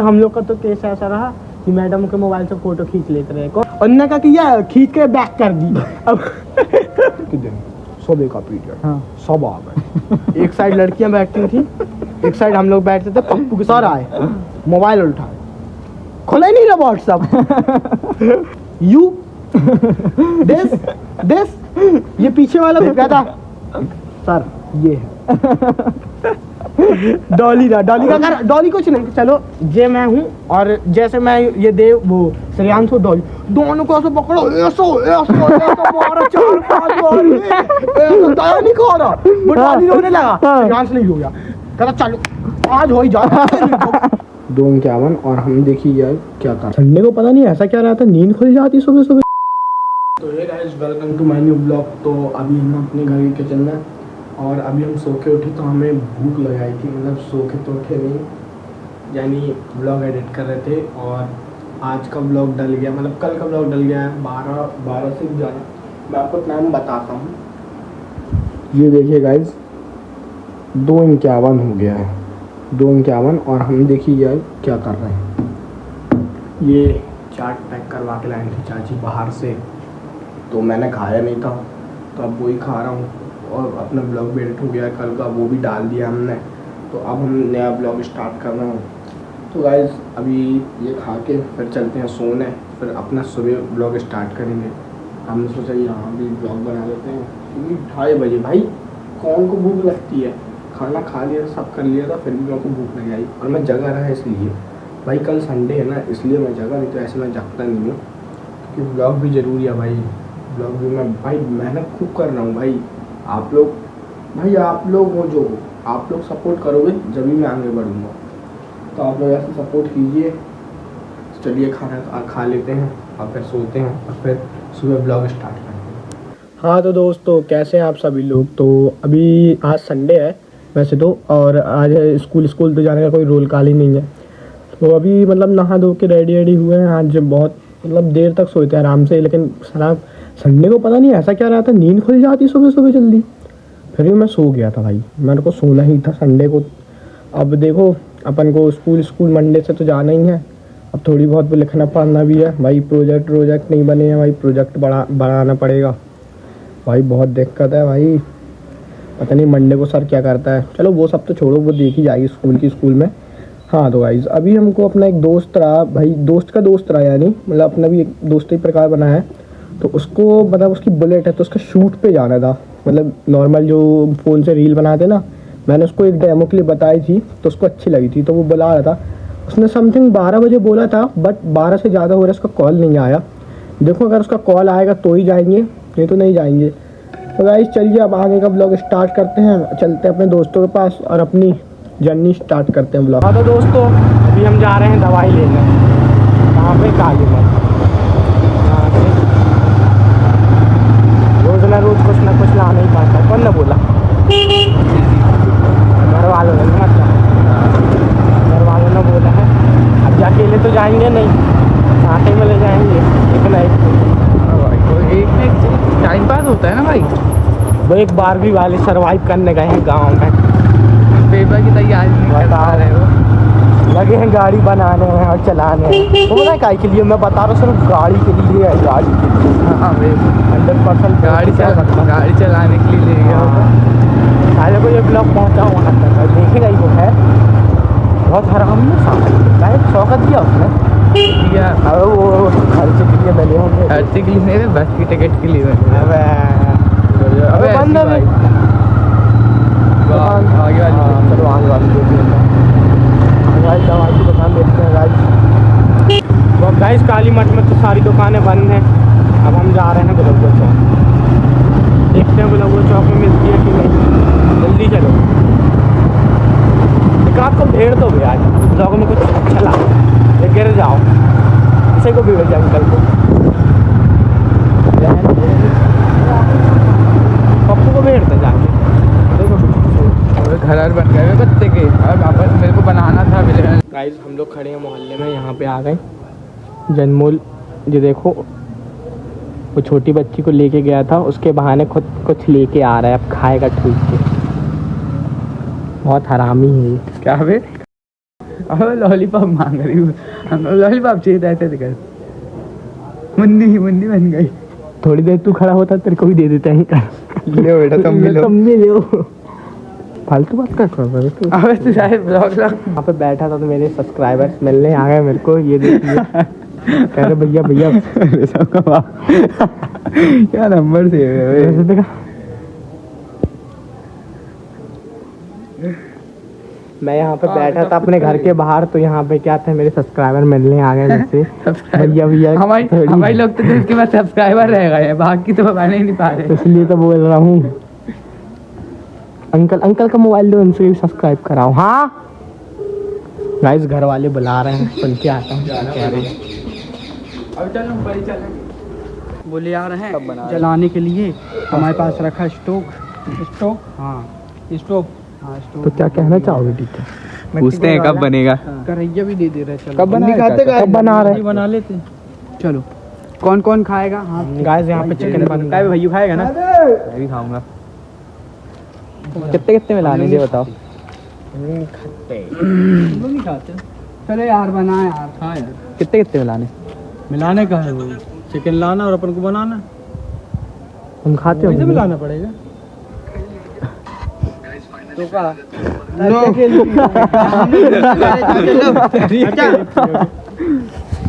हम लोग का तो केस ऐसा रहा कि मैडम के मोबाइल से फोटो खींच लेते रहे को उन्होंने क्या किया, खींच के बैक कर दी। अब सुबह का पीरियड, हाँ सब आ गए। एक साइड लड़कियां बैठती थी, एक साइड हम लोग बैठते थे। पप्पू के सर आए, मोबाइल उठाए, खोला ही नहीं रहा व्हाट्सएप। यू दिस ये पीछे वाला क्या था सर, ये है डॉली का कर, डॉली कुछ नहीं, चलो ये मैं हूँ और जैसे मैं ये देव वो श्रेयांश डॉली दोनों को ऐसे पकड़ो, ऐसा मारा 4-5 बार, ऐसा दया नहीं खा रहा। वो डॉली रोने लगा, श्रेयांश नहीं रोया, कहता चलो आज हो ही जा। 2:51 और हम देखिए यार क्या कर, संडे को पता नहीं ऐसा क्या रहा था, नींद खुल जाती सुबह सुबह। तो hey guys, welcome to my new blog. तो अभी हम अपने घर के किचन में और अभी हम सो के उठे तो हमें भूख लगाई थी, मतलब सो के तो उठे नहीं, यानी ब्लॉग एडिट कर रहे थे और आज का ब्लॉग डल गया, मतलब कल का ब्लॉग डल गया है 12 से 11। मैं आपको टाइम बताता हूँ, ये देखिए गाइस 2:51 हो गया है, 2:51 और हम देखिए यार क्या कर रहे हैं। ये चाट पैक करवा के लाई थी चाची बाहर से, तो मैंने खाया नहीं था तो अब वही खा रहा हूँ और अपना ब्लॉग भी एडिट हो गया कल का, वो भी डाल दिया हमने। तो अब हम नया ब्लॉग स्टार्ट कर रहे हैं। तो गाइस अभी ये खा के फिर चलते हैं सोने, फिर अपना सुबह ब्लॉग स्टार्ट करेंगे। हमने सोचा यहाँ भी ब्लॉग बना लेते हैं क्योंकि 2:30 बजे भाई कौन को भूख लगती है, खाना खा लिया सब कर लिया था फिर भी मेरे को भूख नहीं आई और मैं जगा रहा इसलिए भाई, कल संडे है ना इसलिए मैं जगा, नहीं तो ऐसे मैं जगता नहीं हूँ क्योंकि ब्लॉग भी ज़रूरी है भाई। ब्लॉग भी मैं भाई मेहनत खूब कर रहा हूँ भाई, आप लोग हो जो आप लोग सपोर्ट करोगे जब भी मैं आगे बढ़ूँगा, तो आप लोग ऐसे सपोर्ट कीजिए। चलिए खाना खा लेते हैं और फिर सोते हैं और फिर सुबह ब्लॉग स्टार्ट करते हैं। हाँ तो दोस्तों कैसे हैं आप सभी लोग। तो अभी आज संडे है वैसे तो, और आज स्कूल तो जाने का कोई रोल काल ही नहीं है। तो अभी मतलब नहा धो के रेडी हुए हैं। आज बहुत मतलब देर तक सोए थे आराम से, लेकिन सलाम संडे को पता नहीं ऐसा क्या रहा था, नींद खुल जाती सुबह सुबह जल्दी, फिर भी मैं सो गया था भाई, मेरे को सोना ही था संडे को। अब देखो अपन को स्कूल मंडे से तो जाना ही है, अब थोड़ी बहुत लिखना पढ़ना भी है भाई। प्रोजेक्ट नहीं बने हैं भाई, प्रोजेक्ट बढ़ाना पड़ेगा भाई, बहुत दिक्कत है भाई। पता नहीं मंडे को सर क्या करता है, चलो वो सब तो छोड़ो, वो देखी जाएगी स्कूल में। हाँ तो गाइस अभी हमको अपना एक दोस्त रहा भाई, दोस्त का दोस्त रहा, यानी मतलब अपना भी एक दोस्त ही प्रकार बना है। तो उसको मतलब उसकी बुलेट है तो उसका शूट पे जाना था, मतलब नॉर्मल जो फ़ोन से रील बनाते ना, मैंने उसको एक डेमो के लिए बताई थी तो उसको अच्छी लगी थी तो वो बुला रहा था। उसने समथिंग 12 बजे बोला था, बट 12 से ज़्यादा हो रहा है, उसका कॉल नहीं आया। देखो अगर उसका कॉल आएगा तो ही जाएंगे, नहीं तो नहीं जाएंगे। तो गाइस चलिए अब आगे का ब्लॉग स्टार्ट करते हैं, चलते हैं अपने दोस्तों के पास और अपनी जर्नी स्टार्ट करते हैं ब्लॉग। हाँ तो दोस्तों अभी हम जा रहे हैं दवाई लेने, कहाँ पे, काली मत। रोज कुछ ना कुछ लाना ही पड़ता है, कौन ना बोला, घर वालों ने बोला है। अब अकेले तो जाएंगे नहीं, साथ ही में ले जाएंगे, एक ना एक टाइम पास होता है ना भाई। वो एक बार भी वाले सर्वाइव करने गए हैं गाँव में, पेपर की तैयारी नहीं बता रहे हो, लगे हैं गाड़ी बनाने में और चलाने में। वो पता है काय के लिए मैं बता रहा हूँ, सिर्फ गाड़ी के लिए है, गाड़ी के लिए। हाँ 100% गाड़ी चलाने के लिए ले गया सारे को ये ब्लॉग पहुँचा वहाँ तक देखेगा ही, वो है बहुत हराम में साथ शौकत दिया उसने दिया। अब वो खर्चे के लिए मिले होंगे, खर्चे के लिए नहीं, बस की टिकट के लिए मिले। अबे बंद है भाई, आगे वाली चलो आगे वाली देख लेते हैं, गाइस दवाई की दुकान देखते हैं गाइस। तो गाइस काली मठ में तो सारी दुकानें बंद हैं, अब हम जा रहे हैं गुलाबपुर चौक, देखते हैं गुलाबपुर चौक में मिलती है कि नहीं, जल्दी चलो। लेकिन आपको भेड़ तो भी आज ब्लॉग में कुछ अच्छा लगा, गिर जाओ किसी को भी भेजा अंकल को, पप्पू को भेड़ दे जाके, घर बन गए बच्चे के, अब मेरे को बनाना था। गाइस हम लोग खड़े हैं मोहल्ले में, यहाँ पे आ गए जनमूल, ये देखो वो छोटी बच्ची को लेके गया था, उसके बहाने खुद कुछ लेके आ रहा है, अब खाएगा ठीक से, बहुत हरामी है क्या बे। अब लॉलीपॉप मांग रही हूँ, लॉलीपॉप चाहिए था, ऐसे दिखा मुन्नी बन गई। थोड़ी देर तू खड़ा होता तेरे को भी दे देते हैं। ले बेटा तुम भी लो, फालतू बात कर रहा तू। अबे तू सारे ब्लॉग वहाँ पे बैठा था तो मेरे सब्सक्राइबर्स मिलने आ गए मेरे को, ये देखिए कह रहे भैया क्या नंबर से देखा। मैं यहाँ पे बैठा था अपने घर के बाहर, तो यहाँ पे क्या था, मेरे सब्सक्राइबर मिलने आ गए मुझसे। भैया हमारे लोग तो इसके बाद सब्सक्राइबर रह गए, बाकी तो बना ही नहीं पा रहे, इसलिए तो बोल रहा हूँ। अंकल का मोबाइल दो, उनसे भी सब्सक्राइब कराओ। हाँ गाइस, घर वाले बुला रहे हैं, सुन के आता हूँ क्या कह रहे हैं। अब चलो ऊपर ही चलेंगे। बोले आ रहे हैं जलाने के लिए, हमारे पास रखा स्टोव। हाँ स्टोव। तो क्या कहना चाहोगे टीचर? पूछते हैं कब बनेगा। करैया भी दे दे रहे, चलो कब बना रहे? बना लेते हैं। चलो कौन कौन खाएगा? हाँ गाइस यहाँ पे चिकन बन रहा है, भैया खाएगा ना? मैं भी खाऊंगा। कितने में लाने ये बताओ। नहीं खाते। चलो यार बना यार। हाँ यार कितने में लाने? मिलाने का है वो, चिकन लाना और अपन को बनाना। तुम खाते हो? मिलाना पड़ेगा तो का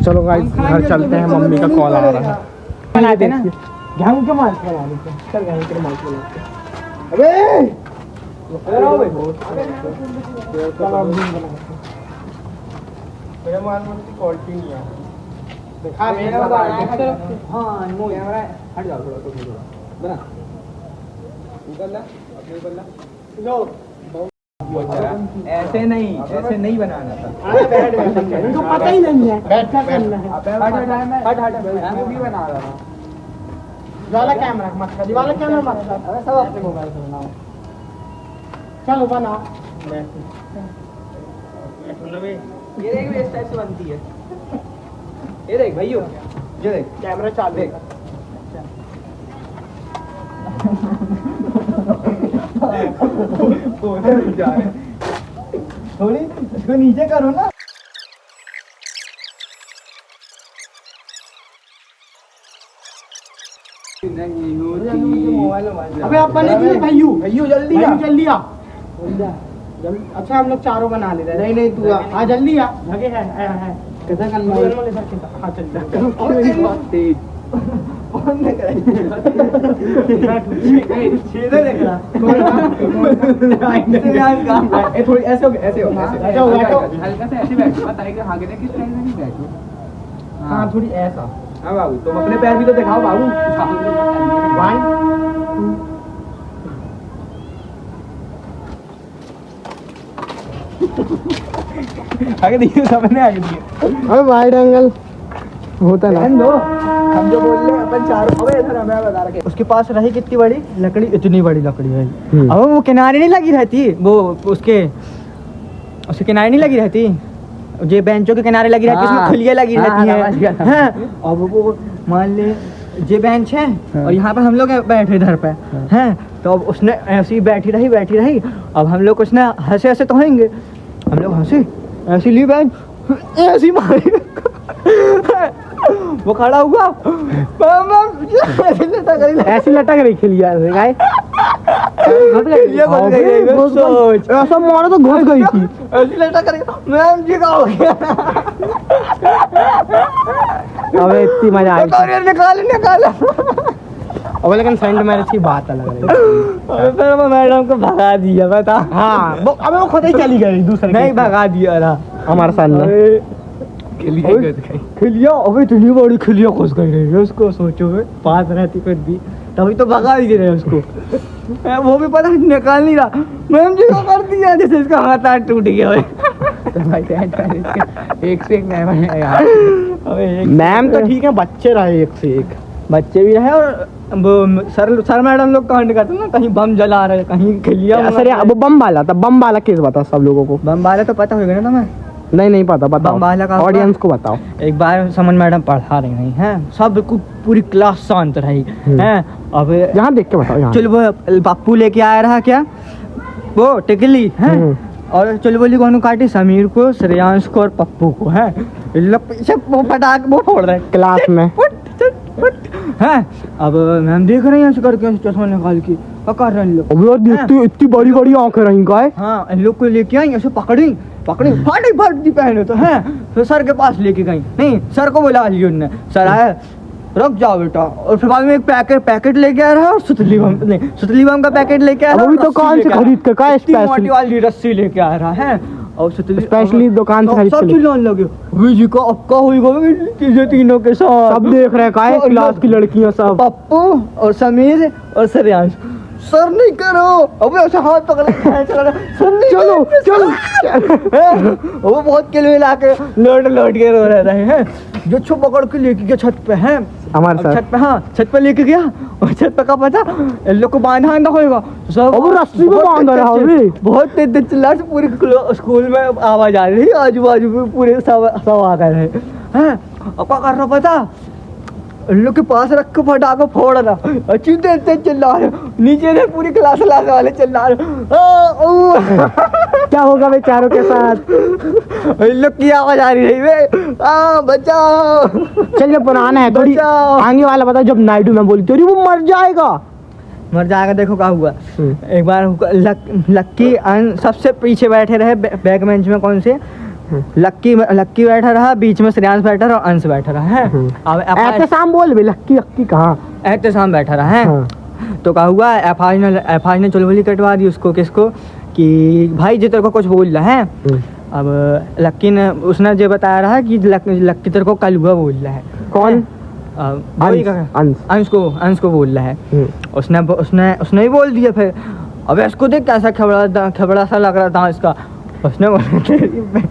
चलो गाइस घर चलते हैं, मम्मी का कॉल आ रहा है। बनाते ना गेहूं के माल बनाने के, चल गेहूं के माल बनाते हैं। अबे मेरा माल मुझे क्वालिटी नहीं है। दिखा मेरा हाँ वो कैमरा है, हट जाओ थोड़ा बना निकल ला अपने निकल ला। लो ऐसे नहीं बनाना था। इनको पता ही नहीं है बैठना करना है। हट मैं भी बना रहा था। वाला कैमरा मत कर, वाला कैमरा मत कर, अरे सब अपने मोबाइल से बनाओ। चलो बनाओ। ये देख इस टाइप से बनती है, ये देख भैया, ये देख कैमरा चालू है। थोड़ी इसको नीचे करो ना। अबे आप बने दिए भैयू जल्दी आ। अच्छा हम लोग चारों बना ले रहे हैं। नहीं तू आ जल्दी आ। लगे है कैसा करना है? हाँ चल कौन देख रहा है? थोड़ी ऐसे हो ऐसे हल्का सा ऐसे बैठो, बताइए आगे देख किस टाइम में नहीं बैठो। हाँ थोड़ी ऐसा। हाँ बाबू तुम अपने पैर भी तो दिखाओ बाबू। आगे देखिए, सामने आगे देखिए। अबे वाइड एंगल होता ना दो, हम जो बोल रहे हैं अपन चारों। अबे इधर मैं बता रहा। उसके पास रही कितनी बड़ी लकड़ी, इतनी बड़ी लकड़ी है। हम्म। अब वो किनारे नहीं लगी रहती, वो उसके किनारे नहीं लगी रहती, ये बेंचों के किनारे लगी रहती, उसमें खुलियाँ लगी रहती हैं। अब वो मान ले ये बेंच है और यहाँ पे हम लोग बैठे इधर पे हैं, तो अब उसने ऐसी बैठी रही। अब हम लोग उसने हंसे तो होंगे, हम लोग हंसे ऐसी ली बेंच ऐसी मारी, वो खड़ा हुआ ऐसी लटक रही खिलिया ऐसा मारा तो घुस गई थी। ऐसी लटक रही, मैम जी का हो गया। अबे इतनी मजा आई। निकाल अब लेकिन फ्रेंड मैरिज की बात अलग है। फिर वो मैडम को भगा दिया, बता। हाँ अबे वो खुद ही चली गई दूसरे नहीं भगा दिया ना हमारे सामने। खिलिया अबे इतनी बड़ी खिलिया घुस गई रही है उसको, सोचो पास रहती फिर भी, तभी तो भगा ही रहे उसको। वो भी पता निकाल नहीं रहा, मैम जी को कर दिया जैसे इसका हाथ टूट गया। एक से एक मेहमान है यार। अबे मैम तो ठीक है, बच्चे रहे एक से एक, बच्चे भी रहे और वो सर मैडम लोग कांड करते ना, कहीं बम जला रहे, कहीं खिलिया। सर वो बम वाला था, बम वाला केस बता सब लोगों को। बम वाला तो पता होगा ना तुम्हें? नहीं पता, बताओ बम वाला का ऑडियंस को बताओ। एक बार समन मैडम पढ़ा रही हैं, सब पूरी क्लास शांत रही हैं। अब यहाँ देख के बताओ यहाँ। चल वो पप्पू लेके आया रहा क्या, वो टिकली है, और चुलबुली कौन काटी, समीर को, श्रेयांश को और पप्पू को है। इन लोग पीछे वो पटाख वो फोड़ रहे हैं क्लास में। है। अब मैम देख रहे हैं ऐसे करके चश्मा निकाल के, क्या कर रहे हैं इन लोग। अबे यार देखते इतनी बड़ी बड़ी आंखें रही का है। हाँ, इन लोग को लेके आई, ऐसे पकड़ी फाटी पहने तो है। फिर सर के पास लेके गई, नहीं सर को बुला लिया उनने, सर आया रुक जाओ बेटा। और फिर बाद में एक पैकेट लेके आ रहा है और सुतली बम का पैकेट लेके आ रहा है। अभी दुकान से खरीद के का इतनी मोटी वाली रस्सी लेके आ रहा है और सुतली स्पेशली दुकान से खरीद सब के चिल्लाने लगे, वी जी का अब का हुई चीजें तीनों के साथ। सब देख रहे हैं का है, क्लास की लड़कियां सब। पप्पू और समीर और श्रेयांश, सर नहीं करो। अब ऐसे हाथ पकड़ के खींच रहा है, सर नहीं चलो। वो बहुत किलमिला के लौट के रो रहे हैं। जो छो पकड़ के लेके गया छत पे है हमारे साथ। छत पे, हाँ छत पे लेके गया और छत पे का पता इन लोग को बांधा होगा सब। अब रस्सी में बांध रहा है अभी। बहुत तेज चिल्ला से पूरे स्कूल में आवाज आ रही है, आजू बाजू में पूरे सब आ गए हैं। अब क्या कर रहा पता, इन लोग के पास रख के फटाका फोड़ रहा, अच्छी देर से चिल्ला रहे, नीचे से पूरी क्लास वाले चिल्ला रहे। क्या होगा बेचारों के साथ। इन लोग की आवाज आ रही है, बचाओ। चलिए पुराना है थोड़ी, बचाओ। आगे वाला बता। जब नायडू में बोली थी वो मर जाएगा। देखो क्या हुआ। एक बार लक्की सबसे पीछे बैठे रहे बैक बेंच में, कौन से लक्की बैठा रहा, बीच में श्रेयांश बैठा रहा और अंश बैठा रहा है। अब एहतसाम बोल भी, लक्की कहाँ, एहतसाम बैठा रहा है। तो क्या हुआ, एफआई ने चुलबुली कटवा दी उसको, किसको, कि भाई जी तेरे को कुछ बोल रहा है। अब लक्की ने उसने जो बताया रहा कि लक्की तेरे को कलुआ बोल रहा है। कौन, अंश को बोल रहा है। उसने ही बोल दिया। फिर अब इसको देख कैसा खबड़ा सा लग रहा था इसका। उसने बोला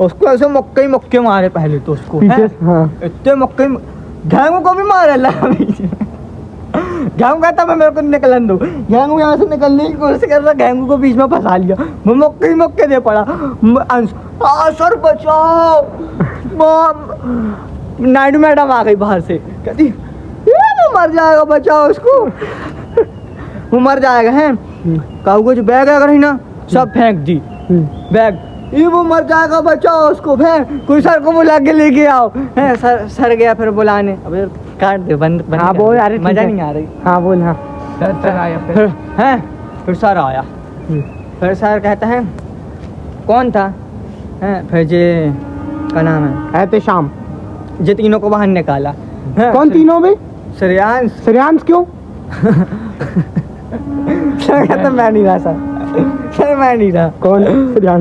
उसको ऐसे मक्के मारे पहले तो उसको, इतने मक्के, गेहूं को भी मारे गेहूं कहता मैं, मेरे को निकलन दो। गेहूं यहाँ से निकलने की कोशिश कर रहा, गेहूं को बीच में फंसा लिया, वो मक्के दे पड़ा। अंश सर बचाओ। नायडू मैडम आ गई बाहर से, कहती वो मर जाएगा, बचाओ उसको, वो मर जाएगा है। काऊ को जो बैग अगर है ना सब फेंक दी बैग, ये वो मर जाएगा, बचाओ उसको, कोई सर को बुला के लेके आओ। है सर गया फिर बुलाने, अब काट दे बंद। हाँ बोल, अरे मजा नहीं आ रही। हाँ बोल। हाँ सर आया फिर सर आया। फिर सर कहता है कौन था, फिर जे क्या नाम है, एहतशाम, जे तीनों को बाहर निकाला। कौन तीनों में, श्रेयांश क्यों। सर कहता मैं नहीं रहा सर मैं नहीं रहा। कौन,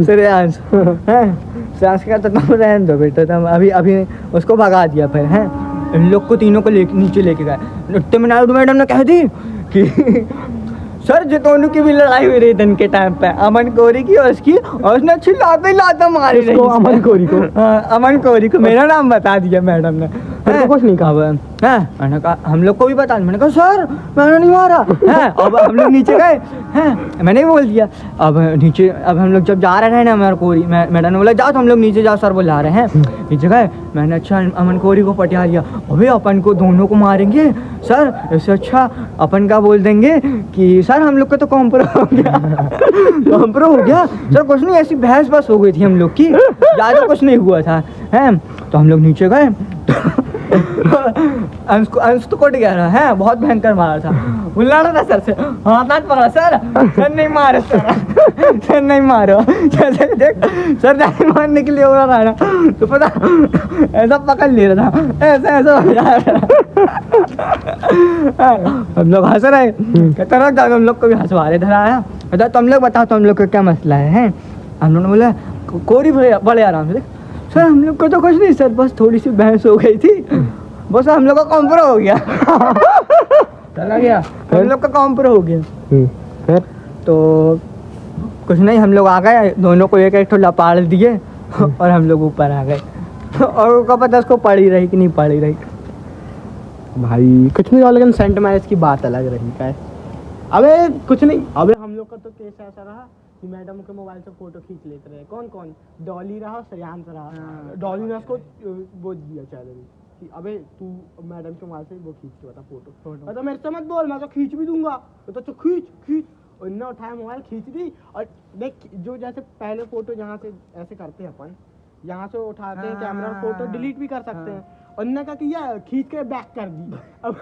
श्रेयांश श्रेयांश कहता तुम रहने दो बेटा, तुम अभी उसको भगा दिया। फिर है इन लोग को तीनों को नीचे लेके गए। तो नायडू मैडम ने कह दी कि सर जो दोनों की भी लड़ाई हुई रही दिन के टाइम पे, अमन कोरी की और उसकी, और उसने लाता मारी रही अमन कोरी को मेरा नाम बता दिया मैडम ने। कुछ नहीं कहा। मैंने कहा हम लोग को भी बता, मैंने कहा सर मैंने नहीं मारा है। अब हम लोग नीचे गए हैं, मैंने भी बोल दिया। अब हम लोग जब जा रहे हैं ना, अमन कोरी, मैडम ने बोला जाओ तो हम लोग नीचे जाओ, सर बुला रहे हैं। नीचे गए, मैंने अच्छा अमन कोरी को पटिया लिया, अभी अपन को दोनों को मारेंगे सर, इससे अच्छा अपन का बोल देंगे कि सर हम लोग का तो कॉम्प्रो हो गया सर, कुछ नहीं, ऐसी बहस बस हो गई थी हम लोग की, ज़्यादा कुछ नहीं हुआ था है। तो हम लोग नीचे गए, अंश तो कट गया है, बहुत भयंकर मारा था, वो लड़ रहा सर से, हाथ पकड़ा, सर नहीं मारो, सर नहीं मारो। देख सर नहीं मारने के लिए हो रहा ना, तो पता ऐसा पकड़ ले रहा था, ऐसा हो जा रहा। हम लोग हंस रहे, कहते रख जाओ, हम लोग को भी हंसवा रहे। इधर आया, कहता तुम लोग बताओ तुम लोग का क्या मसला है। हम लोगों ने बोला कोरी बड़े आराम से, सर हम लोग को तो कुछ नहीं सर, बस थोड़ी सी बहस हो गई थी, बस हम लोग का कॉम्प्रो हो गया। चला गया, हम लोग का कॉम्प्रो हो गया। फिर तो कुछ नहीं, हम लोग आ गए, दोनों को एक ठो लपाड़ दिए और हम लोग ऊपर आ गए। और उसका पता उसको पड़ी रही कि नहीं पड़ी रही भाई, कुछ नहीं, लेकिन सेंट मैरिज की बात अलग रही का है। अबे कुछ नहीं, अबे हम लोग का तो केस ऐसा रहा कि मैडम के मोबाइल से फोटो खींच लेते रहे। कौन डॉली रहा, श्रेयांश रहा। डॉली ने उसको वो दिया चैलेंज कि अबे तू मैडम के मोबाइल से वो खींच के बता फोटो। तो मेरे से मत बोल, मैं तो खींच भी दूंगा। तो खींच उन्होंने उठाया मोबाइल खींच दी और देख जो जैसे पहले फोटो जहाँ से ऐसे करते हैं अपन, यहाँ से उठाते हैं कैमरा और फोटो डिलीट भी कर सकते हैं, उन्होंने क्या किया खींच के बैक कर दी। अब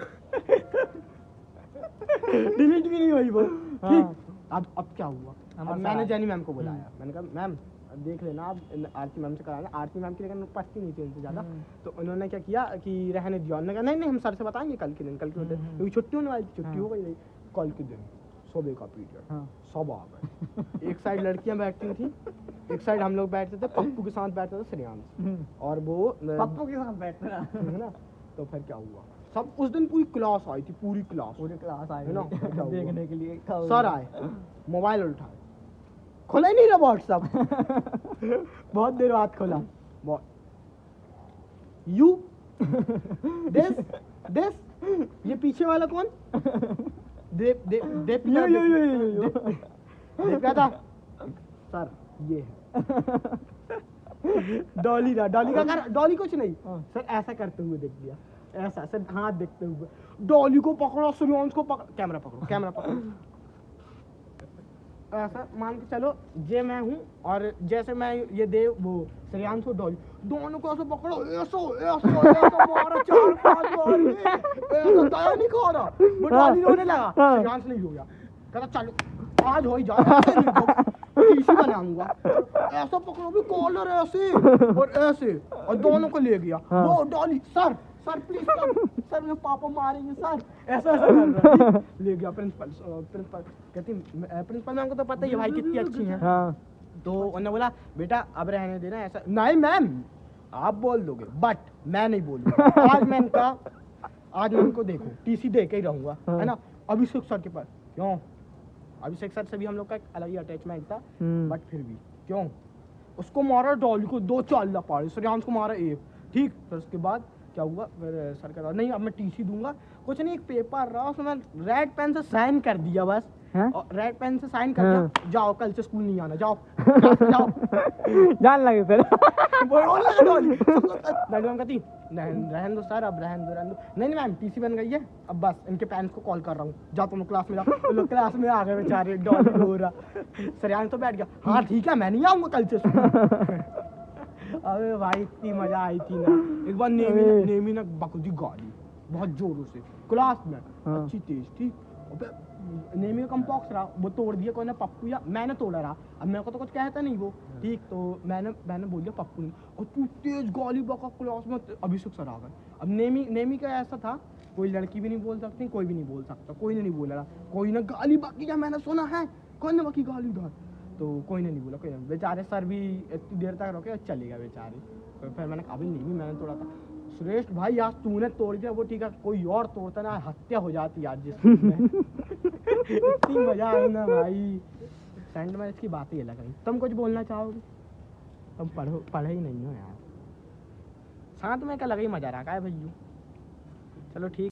डिलीट भी नहीं हुई वो। ठीक, अब क्या हुआ, अब मैंने जैनी मैम को बुलाया, मैंने कहा मैम देख लेना आप आरती मैम से कराना। आरती मैम की लेकिन उपस्थिति नहीं थी उनसे ज़्यादा, तो उन्होंने क्या किया कि रहने दिया। उन्होंने कहा नहीं हम सर से बताएंगे कल के दिन, कल के दिन क्योंकि छुट्टी होने वाली थी, छुट्टी हो गई। कल के दिन सुबह का पीरियड सब आ गए। एक साइड लड़कियां बैठती थी, एक साइड हम लोग बैठते थे, पप्पू के साथ बैठते थे श्रेयांश, और वो पप्पू के साथ बैठना है ना। तो फिर क्या हुआ, सब उस दिन पूरी क्लास आई थी, पूरी क्लास आई है ना देखने के लिए। सर आए, मोबाइल उठाए, खोला ही नहीं रहा व्हाट्सएप। बहुत देर बाद खोला, यू दिस ये पीछे वाला कौन, देव क्या था सर, ये है डॉली का कर, डॉली कुछ नहीं सर, ऐसा करते हुए देख लिया, ऐसा सर हाथ देखते हुए, डॉली को पकड़ो, श्रेयांश को पकड़ो, कैमरा पकड़ो ऐसा मान के चलो जे मैं हूँ, और जैसे मैं ये देव वो श्रेयांश को डॉली, दोनों को ऐसे पकड़ो, ऐसा मारो 4-5 बार, ऐसा दया नहीं खा रहा। वो डॉली रोने लगा, श्रेयांश नहीं रोया, कहता चलो आज हो ही जाए, टीसी बनाऊंगा, ऐसा पकड़ो भी कॉलर ऐसे और ऐसे, और दोनों को ले गया। वो डॉली सर प्लीज सर मेरे पापा मारेंगे सर, ऐसा कर रहा है। ले गया प्रिंसिपल कहती प्रिंसिपल मैम को तो पता ही है भाई कितनी अच्छी हैं। तो उन्होंने बोला बेटा अब रहने देना, ऐसा नहीं मैम आप बोल दोगे बट मैं नहीं बोलूंगा। आज मैं इनको देखो टीसी दे के ही रहूंगा, है ना। अभिषेक सर के पास क्यों, अभिषेक सर से भी हम लोग का अलग ही अटैचमेंट था, बट फिर भी क्यों, उसको मारा डॉली को 2 चाल पाड़े, श्रेयांश को मारा 1, ठीक। फिर उसके बाद क्या हुआ, फिर सर कह रहा नहीं अब मैं टीसी दूंगा, कुछ नहीं एक पेपर रहा उसमें रेड पेन से साइन कर दिया बस, और रेड पेन से साइन कर दिया, जाओ कल से स्कूल नहीं आना, जाओ जान लगे फिर मैडम कहती रहन दो सर, अब रहन दो। नहीं मैम टीसी बन गई है, अब बस इनके पेरेंट्स को कॉल कर रहा हूँ, जाओ तुम क्लास में जाओ। तो लोग क्लास में आ गए बेचारे, डॉली रो रहा, श्रेयांश तो बैठ गया, हाँ ठीक है मैं नहीं आऊँगा कल से। अबे भाई इतनी मजा आई थी ना। एक बार नेमी ने बकदी गाली बहुत जोरों से क्लास में, अच्छी तेज थी। नेमी का कंपॉक्स रहा, वो तोड़ दिया कौन, पप्पू या मैंने तोड़ा रहा, अब मेरे को तो कुछ कहता नहीं वो, ठीक। तो मैंने बोल दिया पप्पू ने, और तू तेज गाली बका क्लास में, अभिषेक सर आ गए। अब नेमी का ऐसा था, कोई लड़की भी नहीं बोल सकती, कोई भी नहीं बोल सकता, कोई ने नहीं बोला रहा, कोई ने गाली बाकी क्या मैंने सुना है, कौन ने बाकी गाली उधर, तो कोई ने नहीं बोला, कोई नहीं। बेचारे सर भी इतनी देर तक रोके और चले गए बेचारे। तो फिर मैंने कहा नहीं भी मैंने तोड़ा था। श्रेष्ठ भाई आज तूने तोड़ दिया वो ठीक है, कोई और तोड़ता ना हत्या हो जाती आज जिस इतनी मजा आई ना भाई, सेंट में इसकी बात ही अलग है। तुम कुछ बोलना चाहोगे, तुम पढ़े ही नहीं हो यार, साथ में क्या लगा ही मजा रहा है भैया। चलो ठीक।